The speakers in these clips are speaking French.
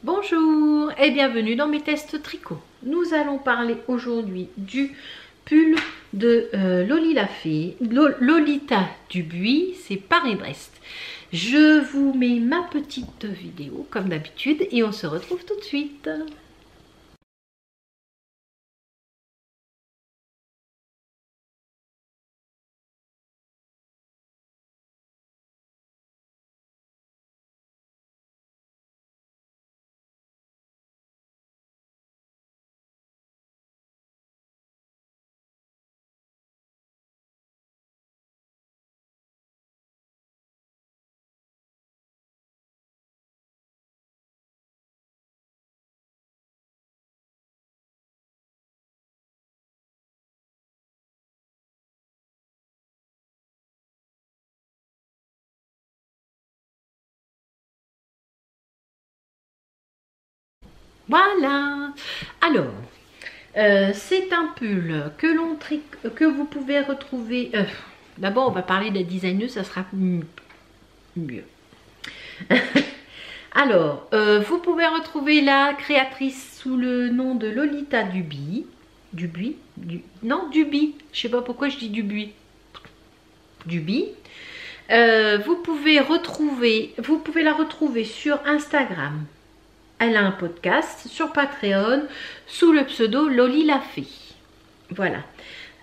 Bonjour et bienvenue dans mes tests tricot. Nous allons parler aujourd'hui du pull de Lolita Dubuis, c'est Paris-Brest. Je vous mets ma petite vidéo comme d'habitude et on se retrouve tout de suite. Voilà. Alors, c'est un pull que vous pouvez retrouver. D'abord, on va parler des designers, ça sera mieux. Alors, vous pouvez retrouver la créatrice sous le nom de Lolita Dubuis. Dubuis. Je sais pas pourquoi je dis Dubuis. Dubuis. Vous pouvez la retrouver sur Instagram. Elle a un podcast sur Patreon sous le pseudo Loli la Fée. Voilà.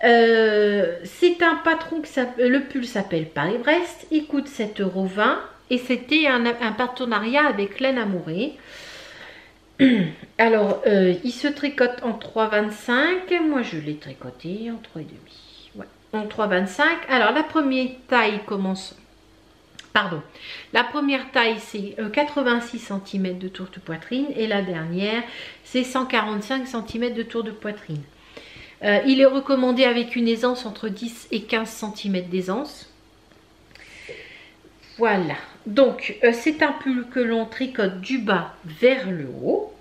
C'est un patron le pull s'appelle Paris-Brest. Il coûte 7,20 € et c'était un partenariat avec Laine Amourée. Alors, il se tricote en 3,25. Moi, je l'ai tricoté en 3,5. Ouais, en 3,25. Alors, la première taille commence... Pardon, la première taille c'est 86 cm de tour de poitrine et la dernière c'est 145 cm de tour de poitrine. Il est recommandé avec une aisance entre 10 et 15 cm d'aisance. Voilà, donc c'est un pull que l'on tricote du bas vers le haut.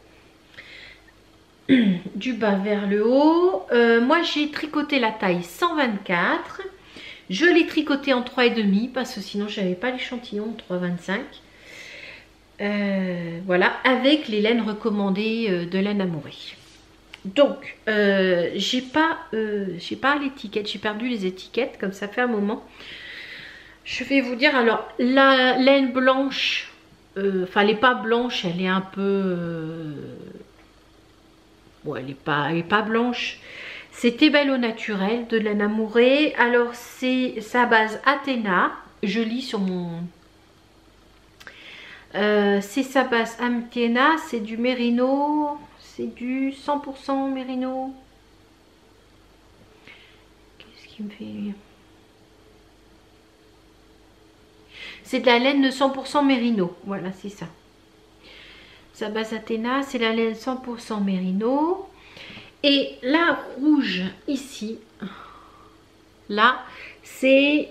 Du bas vers le haut. Moi j'ai tricoté la taille 124. Je l'ai tricoté en 3,5 parce que sinon je n'avais pas l'échantillon en 3,25. Voilà, avec les laines recommandées de Laine Amourée. Donc, j'ai pas l'étiquette, j'ai perdu les étiquettes, comme ça fait un moment. Je vais vous dire, alors, la laine blanche, enfin elle n'est pas blanche, elle est un peu... bon, elle n'est pas blanche. C'était Belle au naturel de Laine Amourée. Alors c'est sa base Athéna. Je lis sur mon... c'est sa base Athéna. C'est du mérino. C'est du 100% mérino. Qu'est-ce qui me fait... C'est de la laine de 100% mérino. Voilà, c'est ça. Sa base Athéna, c'est la laine 100% mérino. Et la rouge ici, là, c'est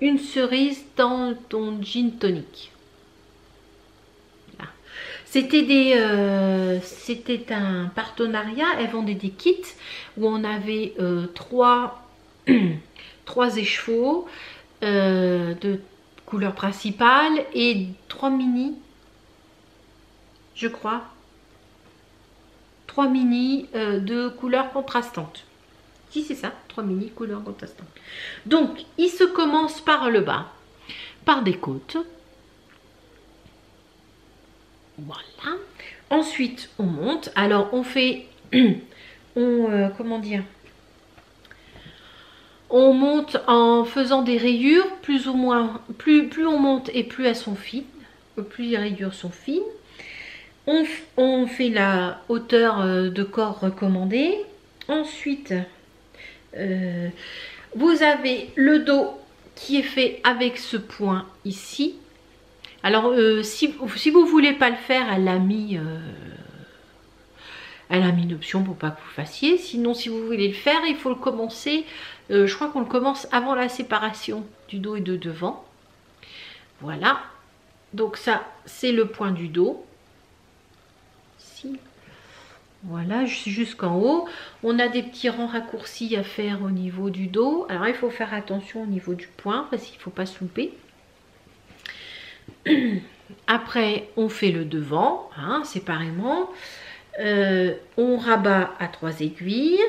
une cerise dans ton gin tonic. C'était un partenariat. Elles vendaient des kits où on avait trois écheveaux de couleur principale et 3 mini, je crois. 3 mini de couleurs contrastantes. Si c'est ça, 3 mini couleurs contrastantes. Donc, il se commence par le bas, par des côtes. Voilà. Ensuite, on monte. Alors, on fait... comment dire? On monte en faisant des rayures, plus ou moins... Plus on monte et plus elles sont fines. Plus les rayures sont fines. On fait la hauteur de corps recommandée. Ensuite, vous avez le dos qui est fait avec ce point ici. Alors, si vous ne voulez pas le faire, elle a mis une option pour pas que vous fassiez. Sinon, si vous voulez le faire, il faut le commencer. Je crois qu'on le commence avant la séparation du dos et de devant. Voilà. Donc ça, c'est le point du dos. Voilà, jusqu'en haut. On a des petits rangs raccourcis à faire au niveau du dos. Alors il faut faire attention au niveau du point parce qu'il ne faut pas se louper. Après, on fait le devant, hein, séparément. On rabat à 3 aiguilles.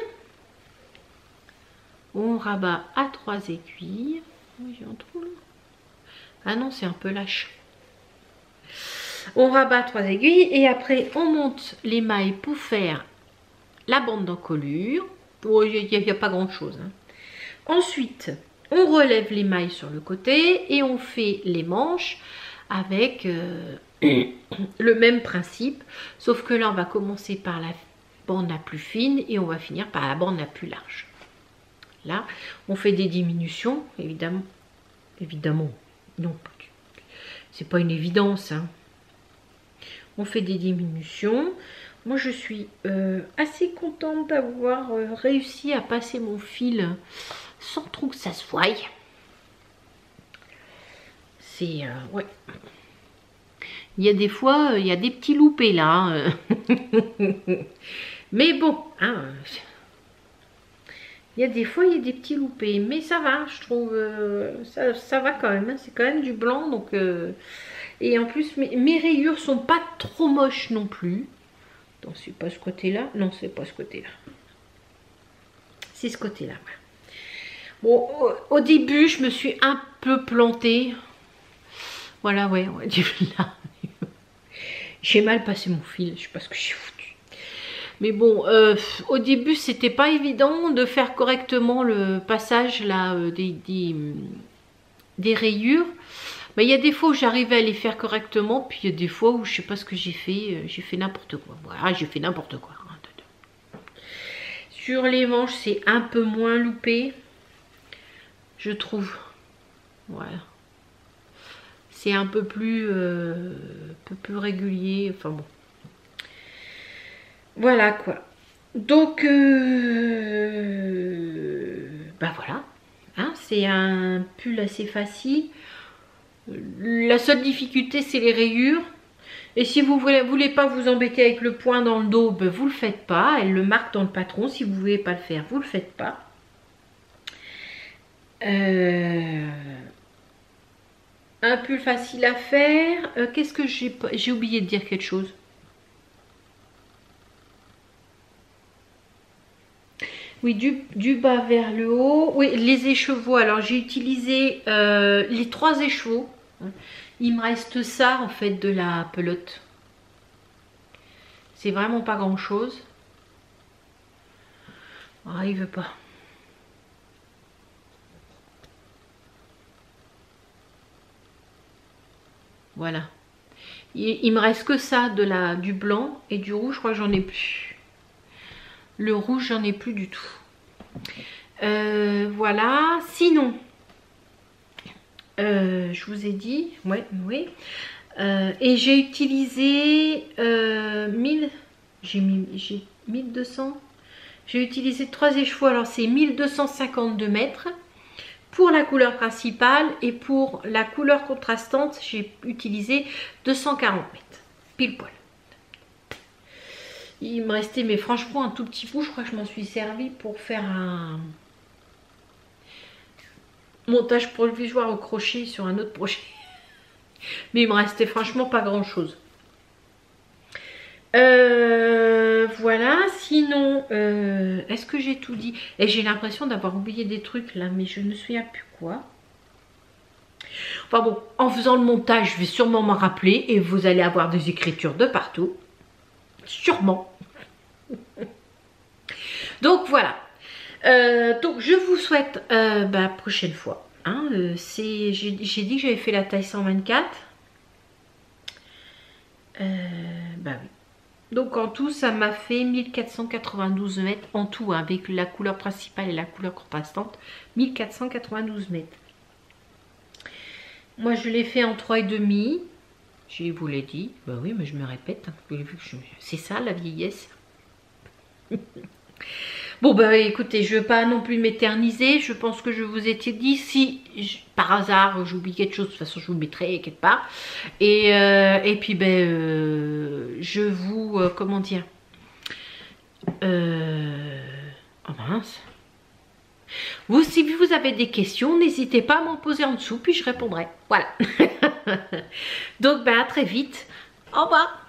On rabat à 3 aiguilles. Oui, j'ai un trou là. Ah non, c'est un peu lâche. On rabat 3 aiguilles et après on monte les mailles pour faire la bande d'encolure. Oh, il n'y a pas grand chose, hein. Ensuite, on relève les mailles sur le côté et on fait les manches avec le même principe, sauf que là on va commencer par la bande la plus fine et on va finir par la bande la plus large. Là, on fait des diminutions, évidemment. Évidemment, non, c'est pas une évidence, hein. On fait des diminutions. Moi, je suis assez contente d'avoir réussi à passer mon fil sans trop que ça se voie. C'est... ouais. Il y a des fois, il y a des petits loupés là. Mais bon, hein, il y a des fois, il y a des petits loupés. Mais ça va, je trouve, ça va quand même, hein. C'est quand même du blanc, donc... et en plus, mes rayures sont pas trop moches non plus. Donc, c'est pas ce côté-là. Non, c'est pas ce côté-là. C'est ce côté-là. Bon, au début, je me suis un peu plantée. Voilà, ouais, on va dire là. J'ai mal passé mon fil. Je sais pas ce que j'ai foutu. Mais bon, au début, c'était pas évident de faire correctement le passage là des rayures. Mais il y a des fois où j'arrivais à les faire correctement, puis il y a des fois où je sais pas ce que j'ai fait n'importe quoi. Voilà, j'ai fait n'importe quoi. Sur les manches, c'est un peu moins loupé, je trouve. Voilà. C'est un peu plus régulier, enfin bon. Voilà quoi. Donc, bah voilà. Hein, c'est un pull assez facile. La seule difficulté, c'est les rayures. Et si vous ne voulez pas vous embêter avec le point dans le dos, ben vous ne le faites pas. Elle le marque dans le patron. Si vous ne voulez pas le faire, vous ne le faites pas. Un pull facile à faire. Qu'est-ce que j'ai oublié de dire quelque chose? Oui, du bas vers le haut. Oui, les écheveaux. Alors, j'ai utilisé les 3 écheveaux. Il me reste ça, en fait, de la pelote. C'est vraiment pas grand-chose. Ah, il veut pas. Voilà. Il me reste que ça, du blanc et du rouge. Je crois que j'en ai plus. Le rouge, j'en ai plus du tout. Voilà. Sinon, je vous ai dit, ouais, oui. Et j'ai utilisé 1200. J'ai utilisé 3 écheveaux. Alors c'est 1252 mètres pour la couleur principale, et pour la couleur contrastante, j'ai utilisé 240 mètres. Pile poil. Il me restait, mais franchement, un tout petit bout. Je crois que je m'en suis servi pour faire un montage provisoire au crochet sur un autre projet. Mais il me restait franchement pas grand chose. Voilà, sinon, est-ce que j'ai tout dit? Et j'ai l'impression d'avoir oublié des trucs là, mais je ne me souviens plus quoi. Enfin bon, en faisant le montage, je vais sûrement m'en rappeler et vous allez avoir des écritures de partout. Sûrement. Donc voilà. Donc je vous souhaite la prochaine fois. Hein, j'ai dit que j'avais fait la taille 124. Bah oui. Donc en tout, ça m'a fait 1492 mètres en tout, hein, avec la couleur principale et la couleur contrastante. 1492 mètres. Moi, je l'ai fait en 3,5. Je vous l'ai dit. Bah oui, mais je me répète. Hein. C'est ça, la vieillesse. Bon, bah écoutez, je ne veux pas non plus m'éterniser. Je pense que je vous ai dit. Si par hasard j'oublie quelque chose, de toute façon, je vous le mettrai quelque part. Et puis, ben, je vous... comment dire, Oh mince. Vous, si vous avez des questions, n'hésitez pas à m'en poser en dessous, puis je répondrai. Voilà. Donc, ben, à très vite. Au revoir.